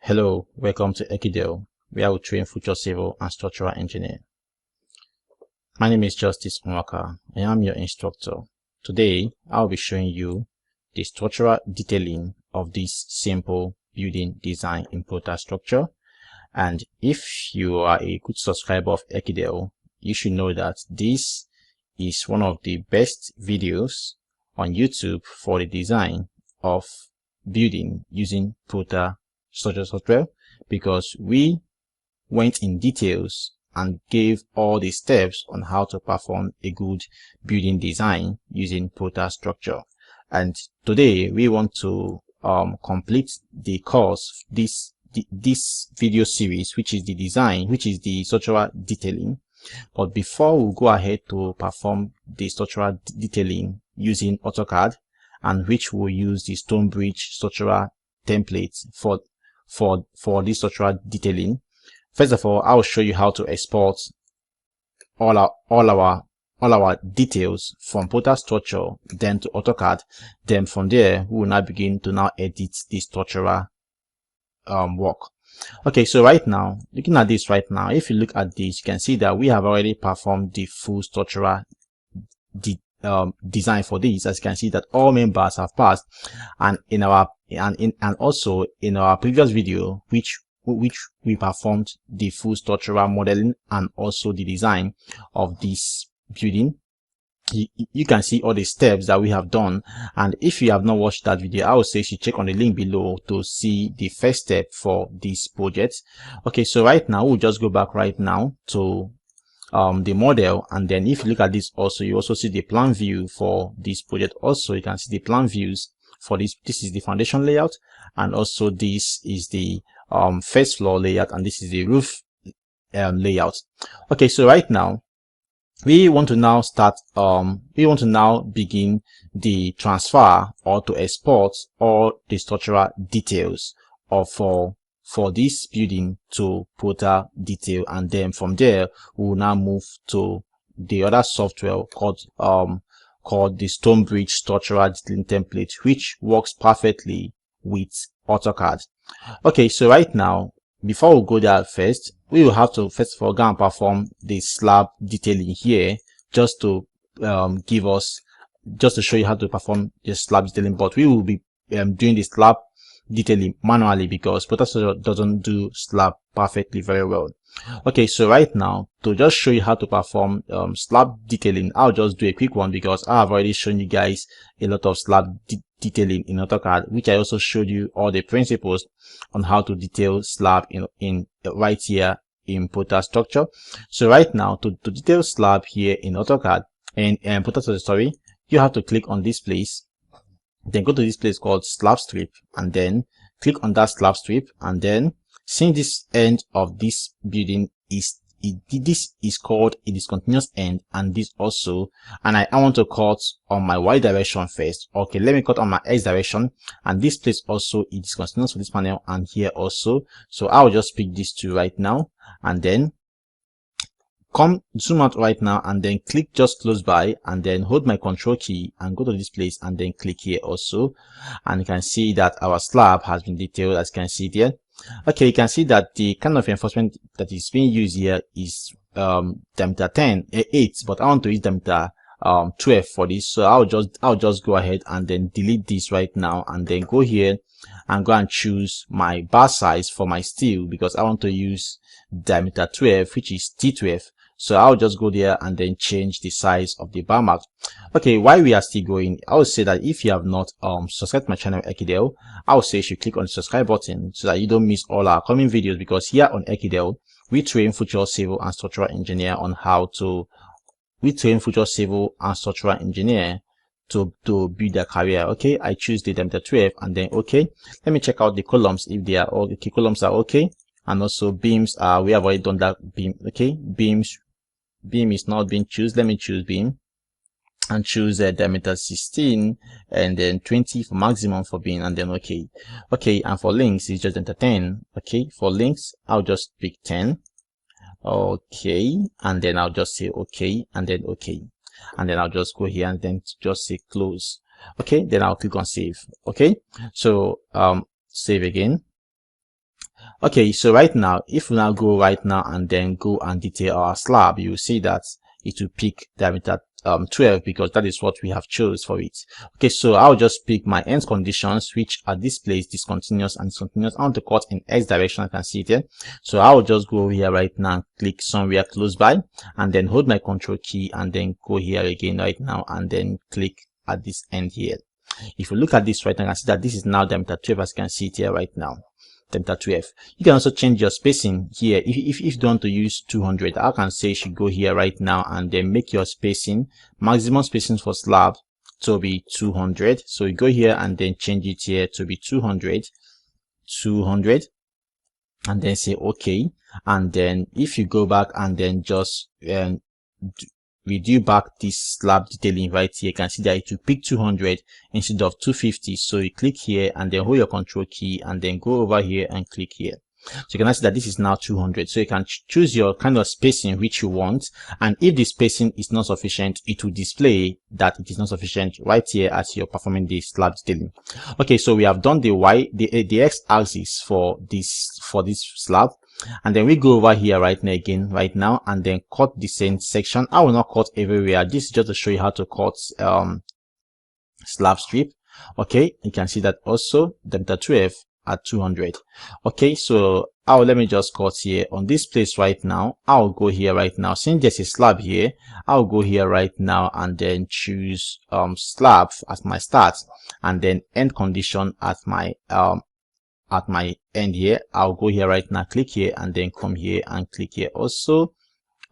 Hello, welcome to Ekidel, where we train future civil and structural engineer. My name is Justice Nwaka. I am your instructor. Today, I'll be showing you the structural detailing of this simple building design in Protastructure. And if you are a good subscriber of Ekidel, you should know that this is one of the best videos on YouTube for the design of building using Protastructure software, because we went in details and gave all the steps on how to perform a good building design using Protastructure. And today we want to complete the course, this video series, which is the structural detailing. But before we go ahead to perform the structural detailing using AutoCAD, and which will use the Stonebridge structural templates for this structural detailing, first of all, I will show you how to export all our details from Protastructure, then to AutoCAD. Then from there, we will now begin to now edit the structural work. Okay, so right now, looking at this right now, if you look at this, you can see that we have already performed the full structural design for this. As you can see that all members have passed, and also in our previous video, which we performed the full structural modeling and also the design of this building. You can see all the steps that we have done, and if you have not watched that video, I would say you should check on the link below to see the first step for this project. Okay, so right now we'll just go back right now to the model, and then if you look at this also, you also see the plan view for this project. Also, you can see the plan views for this. This is the foundation layout, and also this is the first floor layout, and this is the roof layout. Okay, so right now we want to now begin the transfer, or to export all the structural details of for this building to Prota Detail, and then from there we will now move to the other software called the Stonebridge structural detailing template, which works perfectly with AutoCAD. Okay, so right now, before we go there, first we will have to first of all go and perform the slab detailing here, just to show you how to perform the slab detailing. But we will be doing the slab detailing manually, because Protastructure doesn't do slab perfectly very well. Okay, so right now, to just show you how to perform slab detailing, I'll just do a quick one, because I have already shown you guys a lot of slab detailing in AutoCAD, which I also showed you all the principles on how to detail slab in right here in Protastructure. So right now, to detail slab here in AutoCAD and Protastructure, sorry, you have to click on this place, then go to this place called slab strip, and then click on that slab strip, and then since this end of this building this is called a discontinuous end, and this also, and I want to cut on my Y direction first. Okay, let me cut on my X direction, and this place also is discontinuous for this panel, and here also. So I'll just pick these two right now, and then zoom out right now, and then click just close by, and then hold my control key and go to this place, and then click here also, and you can see that our slab has been detailed, as you can see there. Okay, you can see that the kind of reinforcement that is being used here is diameter 8, but I want to use diameter 12 for this. So I'll just go ahead and then delete this right now, and then go here and go and choose my bar size for my steel, because I want to use diameter 12, which is T12. So I'll just go there and then change the size of the bar mark. Okay, while we are still going, I would say that if you have not subscribed to my channel Ekidel, I would say you should click on the subscribe button so that you don't miss all our coming videos, because here on Ekidel we train future civil and structural engineer on how to to build their career. Okay, I choose the diameter 12, and then okay, let me check out the columns if they are all the key columns are okay, and also beams we have already done that beam. Okay, beam is not being chosen. Let me choose beam and choose diameter 16, and then 20 for maximum for beam, and then okay. And for links it's just diameter 10. Okay, for links I'll just pick 10. Okay, and then I'll just say okay, and then okay, and then I'll just go here and then just say close. Okay, then I'll click on save. Okay, so save again. Okay, so right now, if we now go right now and then go and detail our slab, you will see that it will pick diameter 12 because that is what we have chose for it. Okay, so I'll just pick my end conditions, which are this place, discontinuous and discontinuous. I want to cut in X direction. I can see it here. So I'll just go over here right now, click somewhere close by, and then hold my control key and then go here again right now and then click at this end here. If you look at this right now, I can see that this is now diameter 12, as you can see it here right now. Diameter 12. You can also change your spacing here. If you don't want to use 200, I can say you should go here right now and then make your spacing, maximum spacing for slab to be 200. So you go here and then change it here to be 200, and then say okay. And then if you go back and then just redo back this slab detailing right here, you can see that it will pick 200 instead of 250. So you click here and then hold your control key and then go over here and click here. So you can see that this is now 200. So you can choose your kind of spacing which you want, and if the spacing is not sufficient, it will display that it is not sufficient right here as you're performing the slab detailing. Okay, so we have done the X axis for this slab. And then we go over here right now and then cut the same section. I will not cut everywhere. This is just to show you how to cut slab strip. Okay, you can see that also diameter 12 at 200. Okay, so let me just cut here on this place right now. I'll go here right now. Since there's a slab here, I'll go here right now and then choose slab as my start, and then end condition as my end here. I'll go here right now, click here, and then come here and click here also.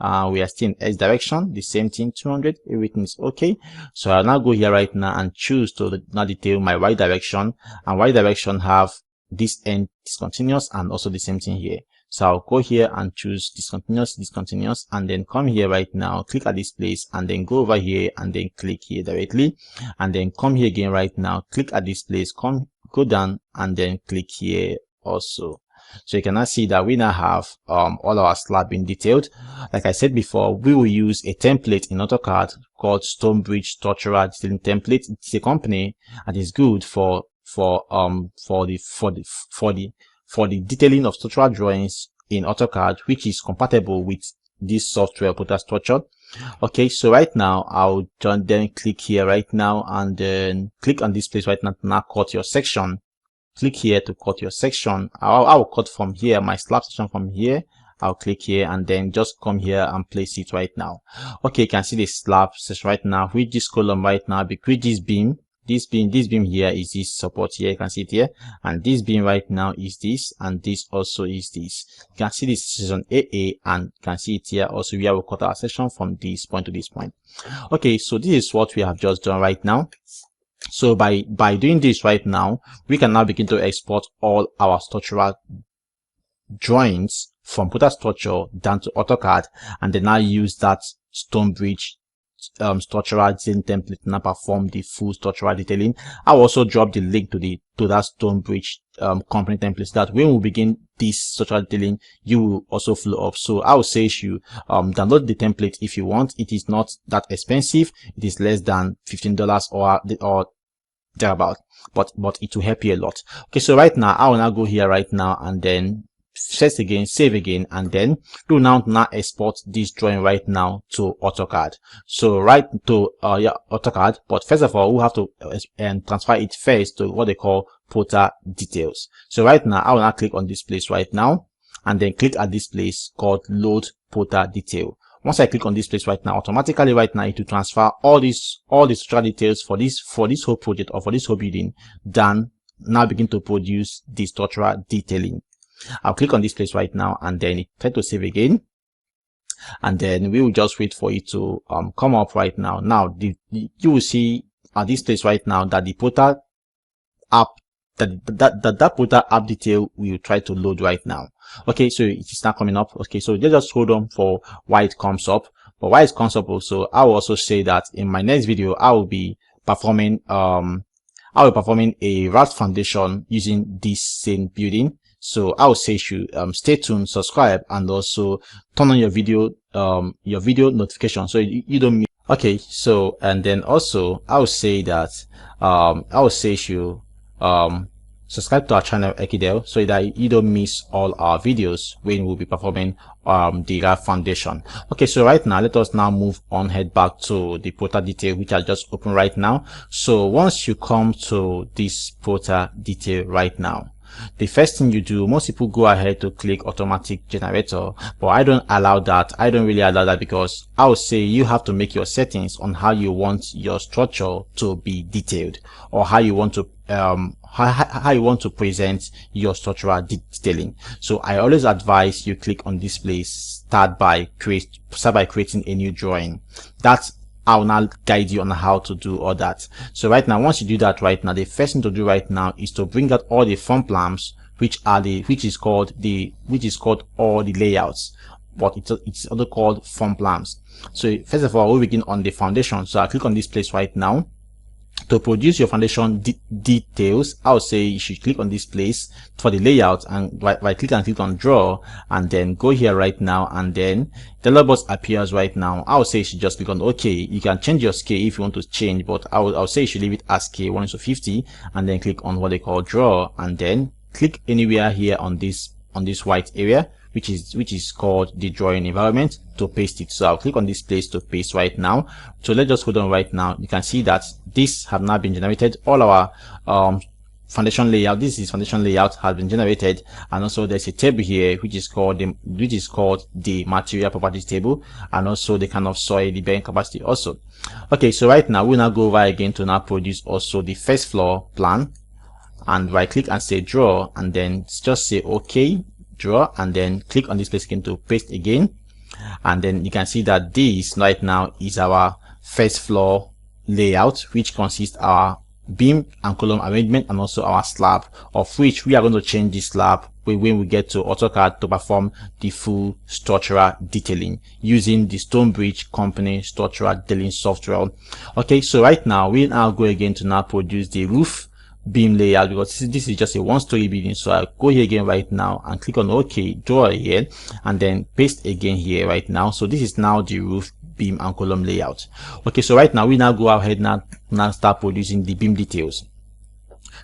We are still in X direction, the same thing, 200, everything is okay. So I'll now go here right now and choose to now detail my Y direction, and Y direction have this end discontinuous and also the same thing here. So I'll go here and choose discontinuous, and then come here right now, click at this place, and then go over here and then click here directly, and then come here again right now, click at this place, go down and then click here also. So you can now see that we now have all our slab being detailed. Like I said before, we will use a template in AutoCAD called Stonebridge Structural Detailing Template. It's a company that is good for the detailing of structural drawings in AutoCAD, which is compatible with this software Protastructure. Okay, so right now I'll then click here right now and then click on this place right now to now cut your section. Click here to cut your section. I'll cut from here, my slab section from here. I'll click here and then just come here and place it right now. Okay, you can see the slab section right now with this column right now, because this beam here is this support here. You can see it here, and this beam right now is this, and this also is this. You can see this section AA, and you can see it here also where we cut our section from this point to this point. Okay, so this is what we have just done right now. So by doing this right now, we can now begin to export all our structural drawings from Protastructure down to AutoCAD, and then now use that Stonebridge structural detailing template to now perform the full structural detailing. I'll also drop the link to that Stonebridge company template, so that when we begin this structural detailing, you will also flow up. So I will say you download the template if you want. It is not that expensive. It is less than $15 or thereabout, but it will help you a lot. Okay, so right now I will now go here right now and then first again, save again, and then do now export this drawing right now to AutoCAD. So right to AutoCAD, but first of all we have to transfer it first to what they call Prota details. So right now I will now click on this place right now, and then click at this place called load Prota detail. Once I click on this place right now, automatically right now it will transfer all the structural details for this whole project or for this whole building. Then now begin to produce the structural detailing. I'll click on this place right now, and then try to save again, and then we will just wait for it to come up right now. Now you will see at this place right now that the Prota app, that Prota app detail will try to load right now. Okay, so it is not coming up. Okay, so just hold on for why it comes up. But why it comes up also, I will also say that in my next video I will be performing a raft foundation using this same building. So I will say you stay tuned, subscribe, and also turn on your video notification so you don't miss. Okay, so and then also I would say that I would say you subscribe to our channel Ekidel so that you don't miss all our videos when we'll be performing the RAF foundation. Okay, so right now let us now move on, head back to the Prota detail which I just opened right now. So once you come to this Prota detail right now, the first thing you do, most people go ahead to click automatic generator, but I don't allow that. I don't really allow that because I would say you have to make your settings on how you want your structure to be detailed, or how you want to how you want to present your structural detailing. So I always advise you click on this place, start by creating a new drawing. That's I will now guide you on how to do all that. So right now, once you do that right now, the first thing to do right now is to bring out all the form plans, which is called all the layouts, but it's also called form plans. So first of all, we'll begin on the foundation. So I click on this place right now. To produce your foundation details, I would say you should click on this place for the layout and right click and click on draw, and then go here right now, and then the dialog box appears right now. I would say you should just click on OK. You can change your scale if you want to change, but I would say you should leave it as scale 1:50, and then click on what they call draw, and then click anywhere here on this white area which is called the drawing environment to paste it. So I'll click on this place to paste right now. So let's just hold on right now. You can see that this have now been generated. All our foundation layout, this is foundation layout, has been generated, and also there's a table here which is called the material properties table, and also the kind of soil, the bearing capacity also. Okay, so right now we'll now go over again to now produce also the first floor plan, and right click and say draw, and then just say OK, draw, and then click on this place again to paste again, and then you can see that this right now is our first floor layout, which consists our beam and column arrangement and also our slab, of which we are going to change the slab when we get to AutoCAD to perform the full structural detailing using the Stonebridge company structural detailing software. Okay, so right now we now go again to now produce the roof beam layout, because this is just a one-story building. So I'll go here again right now and click on OK, draw here, and then paste again here right now. So this is now the roof beam and column layout. Okay, so right now we now go ahead now start producing the beam details.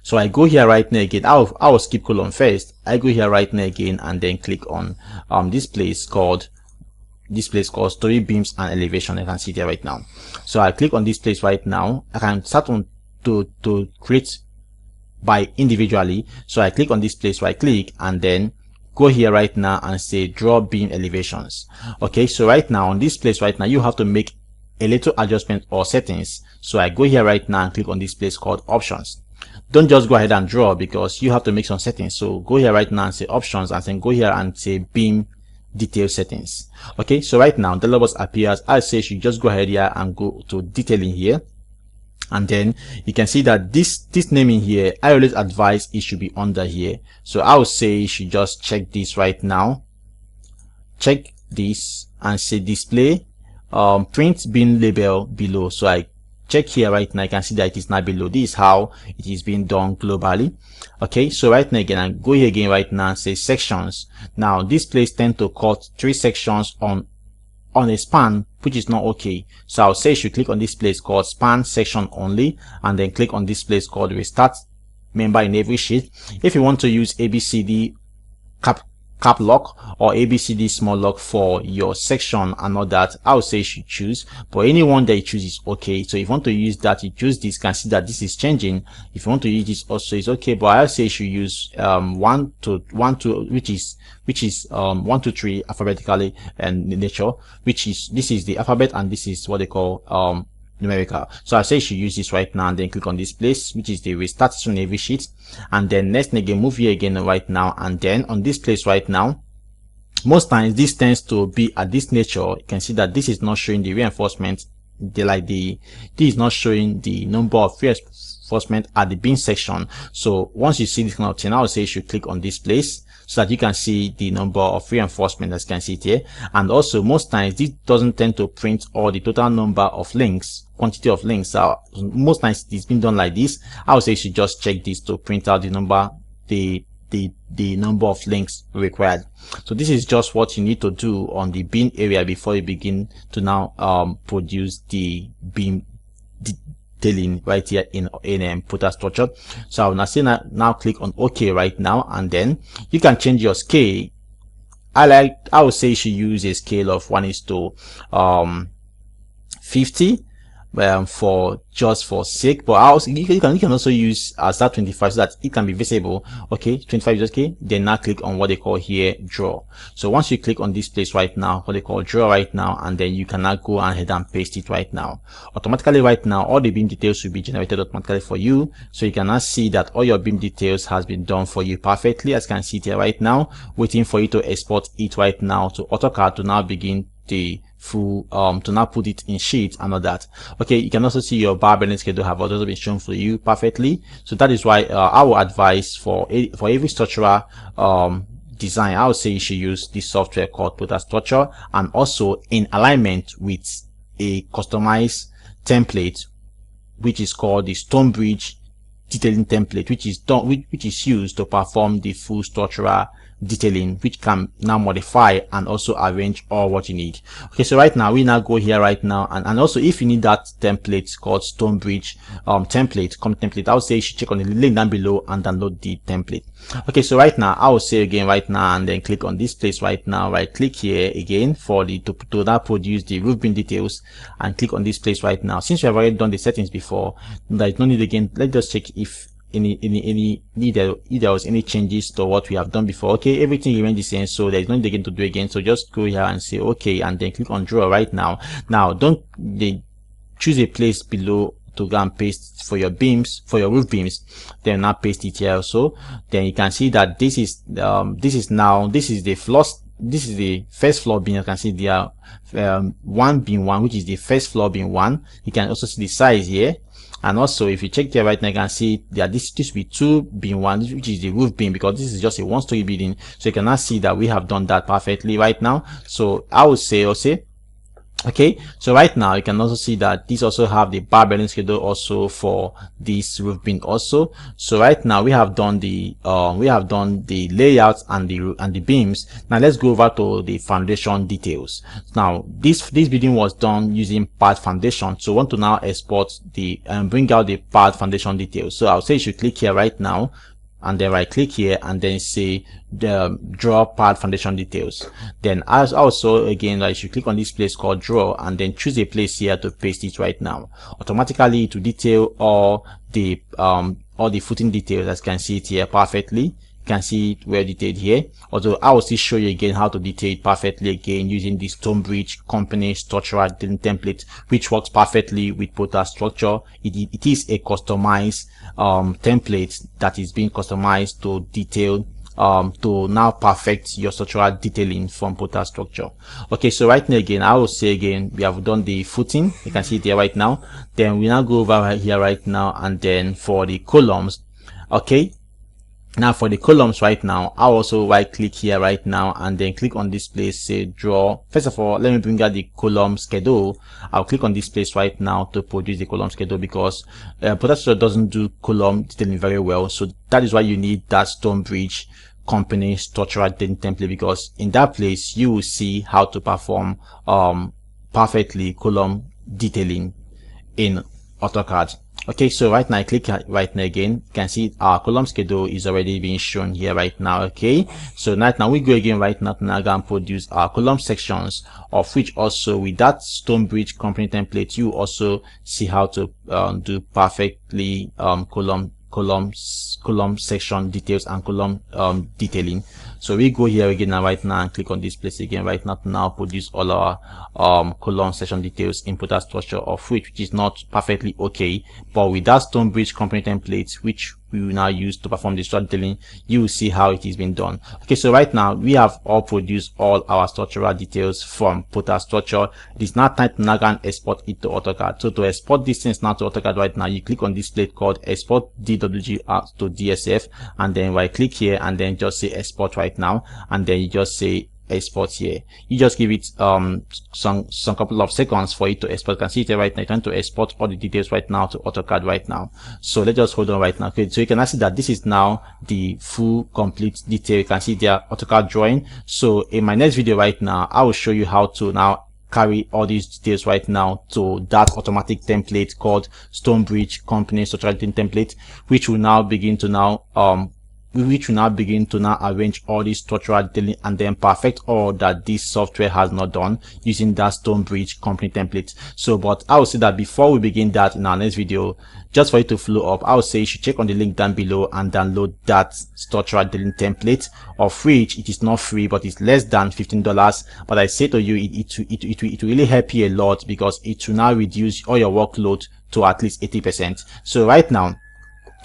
So I go here right now again. I'll skip column first. I go here right now again and then click on this place called story beams and elevation. I can see there right now. So I click on this place right now. I can start on to create by individually. So I click on this place, right click, and then go here right now and say draw beam elevations. Okay, so right now on this place right now you have to make a little adjustment or settings. So I go here right now and click on this place called options. Don't just go ahead and draw, because you have to make some settings. So go here right now and say options, and then go here and say beam detail settings. Okay, so right now the logos appears. I say you should just go ahead here and go to detailing here, and then you can see that this naming here, I always advise it should be under here. So I would say you should just check this right now, check this and say display print beam label below. So I check here right now, you can see that it is now below. This is how it is being done globally. Okay, so right now again, I go here again right now and say sections. Now this place tend to cut 3 sections on a span, which is not okay. So I'll say you should click on this place called span section only, and then click on this place called restart member in every sheet. If you want to use ABCD cap lock or ABCD small lock for your section and all that, I would say you should choose, but anyone that you choose is okay. So if you want to use that, you choose this. Can see that this is changing. If you want to use this also, is okay, but I would say you should use 1 to 2, which is 1 2 3 alphabetically and nature, which is this is the alphabet and this is what they call numerical. So I say you should use this right now, and then click on this place, which is the restart on every sheet, and then next again move here again right now, and then on this place right now, most times this tends to be at this nature. You can see that this is not showing the reinforcement, this is not showing the number of reinforcement at the beam section. So once you see this kind of thing, I would say you should click on this place so that you can see the number of reinforcement, as you can see it here. And also most times this doesn't tend to print all the total number of links, quantity of links. So most times it's been done like this. I would say you should just check this to print out the number, the the number of links required. So this is just what you need to do on the beam area before you begin to now produce the beam detailing right here in Protastructure. So I'll now click on OK right now, and then you can change your scale. I would say you should use a scale of 1:50 for sake, but you can also use start 25 so that it can be visible. Okay, 25 is okay. Then now click on what they call here draw. So once you click on this place right now, what they call draw right now, and then you can now go ahead and paste it right now. Automatically right now, all the beam details will be generated automatically for you. So you can now see that all your beam details has been done for you perfectly, as you can see it here right now, waiting for you to export it right now to AutoCAD to now begin the full to now put it in sheets and all that. Okay, you can also see your bar bearing schedule have also been shown for you perfectly. So that is why I will advise for every structural design, I would say you should use this software called Protastructure, and also in alignment with a customized template which is called the Stonebridge detailing template, which is used to perform the full structural detailing, which can now modify and also arrange all what you need. Okay, so right now we now go here right now, and also if you need that template called Stonebridge template, I would say you should check on the link down below and download the template. Okay, so right now I will say again right now, and then click on this place right now, right click here again for the to now produce the roof beam details, and click on this place right now. Since we have already done the settings before, there is no need again. Let's just check if if there was any changes to what we have done before. Okay, everything remains the same, so there's no need again to do again. So just go here and say okay, and then click on draw right now. Now choose a place below to go and paste for your beams, for your roof beams, then now paste it here also. Then you can see that this is the floor, this is the first floor beam. You can see there one beam one, which is the first floor beam one. You can also see the size here. And also if you check there right now, you can see that this will be 2 beam 1, which is the roof beam, because this is just a 1-story building. So you can now see that we have done that perfectly right now. So I would say okay, so right now you can also see that these also have the bar bearing schedule also for this roof beam also. So right now we have done the layouts and the beams. Now let's go over to the foundation details. Now this building was done using part foundation, so I want to now export the bring out the part foundation details. So I'll say you should click here right now, and then right click here and then say the draw part foundation details. Then as also again, like, you should click on this place called draw, and then choose a place here to paste it right now. Automatically to detail all the footing details, as you can see it here perfectly. You can see it well detailed here. Although I will still show you again how to detail it perfectly again using the Stonebridge company structural detailing template, which works perfectly with Protastructure. It is a customized template that is being customized to detail to now perfect your structural detailing from Protastructure. Okay, so right now again, I will say again, we have done the footing. You can see it there right now. Then we now go over here right now, and then for the columns, okay. Now for the columns right now, I'll also right click here right now, and then click on this place, say draw. First of all, let me bring out the column schedule. I'll click on this place right now to produce the column schedule, because Protastructure doesn't do column detailing very well. So that is why you need that Stonebridge company structural detailing template, because in that place you will see how to perform perfectly column detailing in AutoCAD. Okay, so right now I click right now again, you can see our column schedule is already being shown here right now. Okay, so right now we go again right now and produce our column sections, of which also with that Stonebridge company template you also see how to do perfectly column section details and column detailing. So we go here again now right now and click on this place again right now to now produce all our column section details in Protastructure, of which is not perfectly okay, but with that Stonebridge company template, which we will now use to perform the structural detailing, you will see how it is being done. Okay, so right now we have all produced all our structural details from Protastructure. It is now time to now go and export it to AutoCAD. So to export these things now to AutoCAD right now, you click on this plate called export DWG to DSF, and then right click here and then just say export right now, and then you just say export here. You just give it some couple of seconds for it to export. You can see it right now. You're trying to export all the details right now to AutoCAD right now. So let's just hold on right now. Okay, so you can see that this is now the full complete detail. You can see their AutoCAD drawing. So in my next video right now, I will show you how to now carry all these details right now to that automatic template called Stonebridge Company Structural Detailing Template, which will now begin to arrange all these structural detailing and then perfect all that this software has not done using that Stonebridge Company template. So, but I will say that before we begin that in our next video, just for you to follow up, I would say you should check on the link down below and download that structural detailing template, of which it is not free, but it's less than $15. But I say to you, it will really help you a lot, because it will now reduce all your workload to at least 80%. So right now,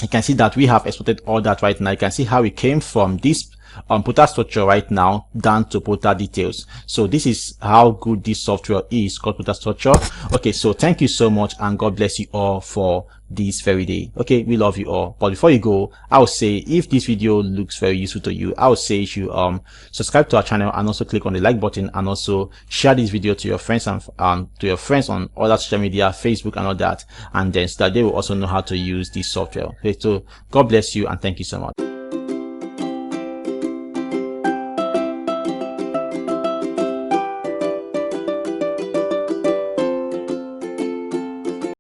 you can see that we have exported all that right now. You can see how we came from this Protastructure right now down to Prota details. So this is how good this software is, called Protastructure. Okay, so thank you so much, and God bless you all for this very day. Okay, we love you all. But before you go, I would say if this video looks very useful to you, I would say you should subscribe to our channel and also click on the like button, and also share this video to your friends and to your friends on other social media, Facebook and all that, and then so that they will also know how to use this software. Okay, so God bless you and thank you so much.